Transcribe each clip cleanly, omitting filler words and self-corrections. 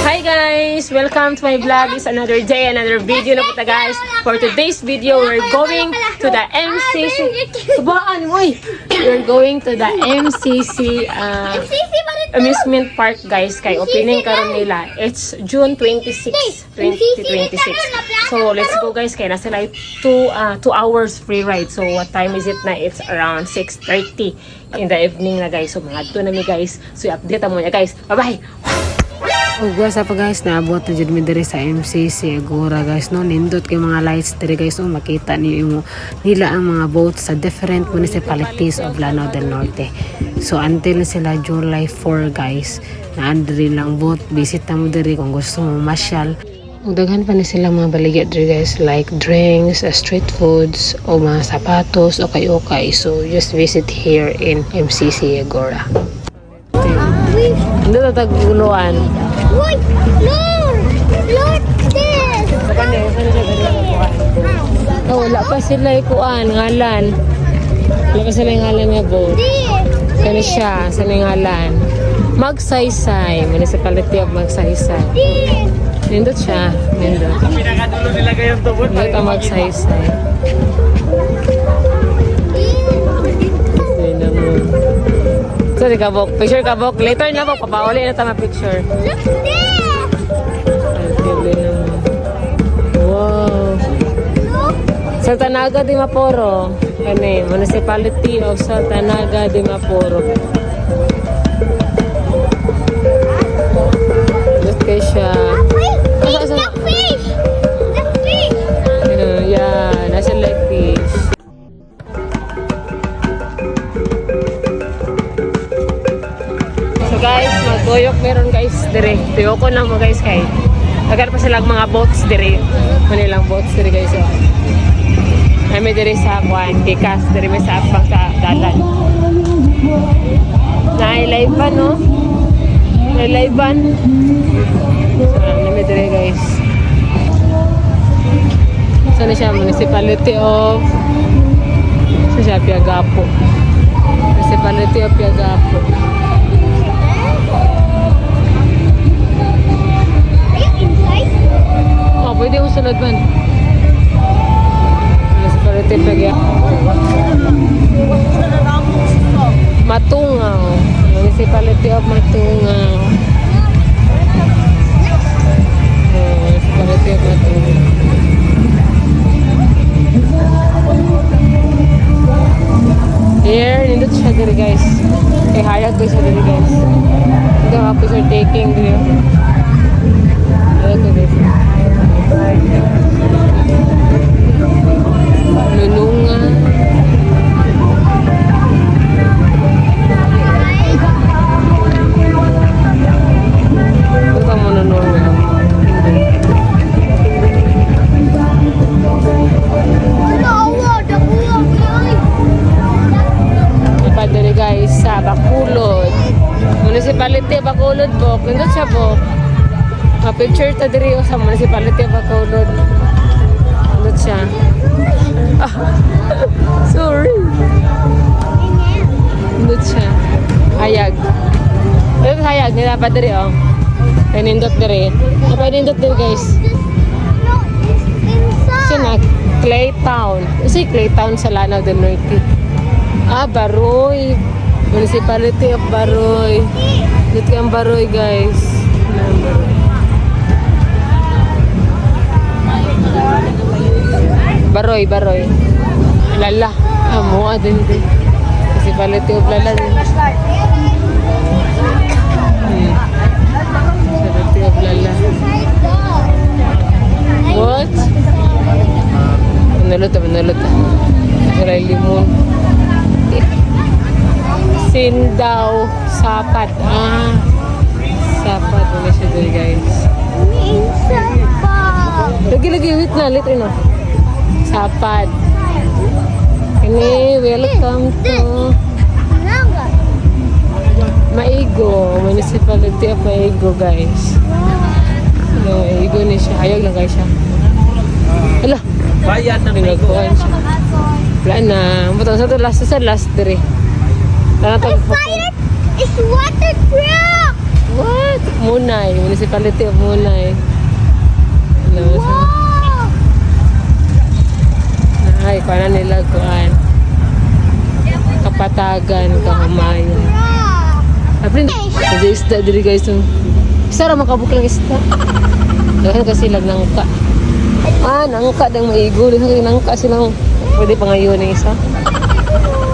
Hi guys! Welcome to my vlog. It's another day, another video na po ta guys. For today's video, we're going to the MCC. Subaan mo eh! We're going to the MCC amusement park guys. Kay opening karon nila. It's June 26, 2026. So let's go guys. Kaya nasa like 2 hours free ride. So what time is it na? It's around 6:30 in the evening na guys. So mga 2 na mi guys. So i-update mo niya guys. Bye-bye! Oh guys, apa guys, naabot na dyan mi diri sa MCC Agora guys, no, nindot kay mga lights diri guys, no, makita niyo nila ang mga boats sa different municipalities of Lanao del Norte. So until sila July 4 guys, naandiri lang boat, visit na mo diri kung gusto mo masyal. Daghan pa ni sila mga baligya diri guys, like drinks, street foods, o mga sapatos, okay. So just visit here in MCC Agora. Hindi na taguluan. Wait, Lord, this. Oh, wala pa sila ikuan, ngalan. Wala pa sila yung ngalan nga boat. Saan siya? Saan yung ngalan? Magsaysay. Municipality of Magsaysay. Nindot siya. Nindot. Pinakadulo nila kayong tubod. Nindot ang Magsaysay. Nindot mo. So, di kabok. Picture kabok. Later na po. Papauli na tama picture. Look this. Wow. Saltanaga de Maporo. Kani, Municipality of Saltanaga de Maporo. Just kay siya. Wait, the fish. The fish. Yeah, nasa lake fish. So guys, magboyok meron guys dire. Tuyoko na mo guys kay. Agar pa silang mga boats dire. Manilang boats dire guys. So. Kami dire sa Juan, Pikas, dire may sa apang sa dalan. Nailaiban no? Nailaiban. So, kami dire guys. Saan siya? Municipality of Piagapo. Municipality of Piagapo. Oh, pwede yung sunod man. Municipality Piagapo. Matungaw. Municipality of Matungaw. Municipality of Matungaw. Here, nindot siya diri guys. Kay hayag ko siya diri guys. Ito ang picture taking diri. Ito guys. Lunungan. Ito ang manunungan. Diri guys sa Bacolod. Municipality of Bacolod po. Nandun siya po. Ma-picture ta diri sa Municipality of Bacolod. Nandun siya. Ah, sorry. Nandun siya. Hayag. Ito hayag. Nila pa diri oh. Kaya nindot diri. Kaya nindot diri guys. Sina Claytown. Kasi Claytown sa Lanao del Norte. Baroy. Municipality of Baroy. Dito ang Baroy, guys. Baroy. Lala. Mua din. Municipality of Lala din. Municipality of Lala. What? Manulot. Aray limon. Sindaw Sapat. Sapat wala siya dito guys. Lagi wait na litro na. Sapat. Kani welcome to Maigo, Municipality of Maigo guys. Maigo ni siya. Hayag lang guys siya. Hala. Bayad na pinagawan siya. Wala na. Butang sa last diri. My fire is waterproof. What? Munay. Municipality of Munay. Hello. Ay, kuha nila kuhaan. Kapatagan, kahumayan. Aprin, kasi isda diri guys. Isa ra makabuk lang isda. Dahil kasi lag nangka. Nangka dang maigo. Dahil nangka silang pwede pa ngayon ng isa.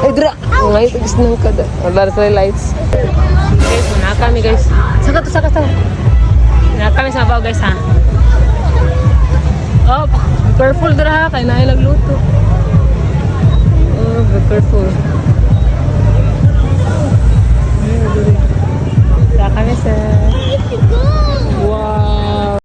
Ay, dra! Ngayon, tagis nangka da. Wala sa lights. Guys, muna kami guys. Saka to. Muna kami sa baw guys ha. Oh, careful dra ha. Kaya na nagluto. Oh, be careful. Saka kami sa... Wow!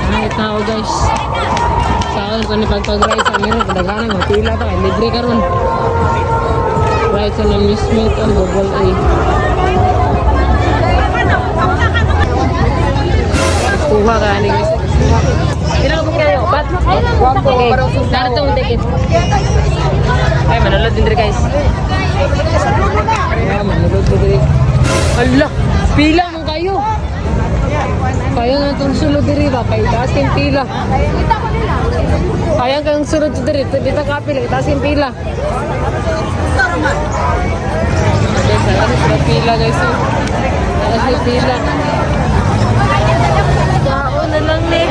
Ay, tao guys. Saan ko ni pagpag-ride sa meron. Kadaghanang mapila pa. Libre ka ron. Ride sa amusement ang Bubble A. Kuha ka ni guys. Ilang mo kayo? Bat? Okay. Darat tong ticket. Ay, manulod din diri guys. Ay, manulod din diri. Hala, pila mo kayo. Kaya nga itong sulod diri ba? Kaya itaas yung pila. Kaya kang sulod diri. Dito kapila, itaas yung pila. Guys, ayan sila pila guys. Itaas yung pila. Kao na lang ni.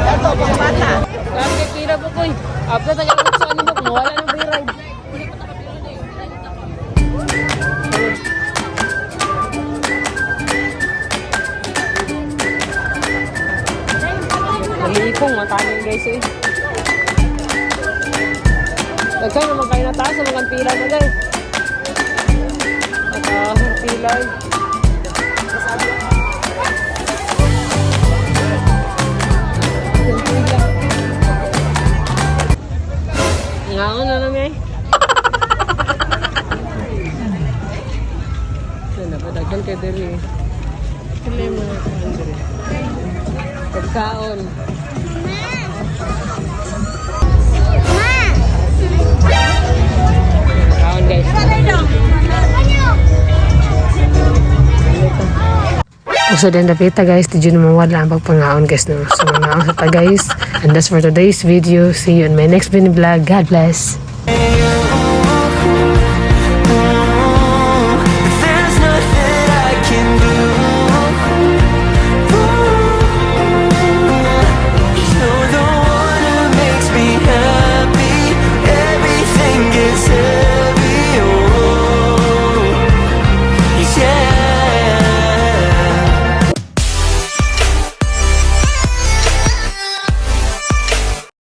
Ito, mga bata. Kaya pila po ko eh. After tayo sa ano mo, kung wala ng free ride. Malipong, matanin guys eh. Nagkaya naman kayo nataas sa mga pila na guys. Nataas ang pila eh. Ngaon na lang eh. Napadagan kayo diri. Sila yung mga kaon diri. Pagkaon. Kaon guys. So then dapita guys, did you naman wala ang pagpangaon guys no. So mga sa ta guys. And that's for today's video. See you in my next video vlog. God bless.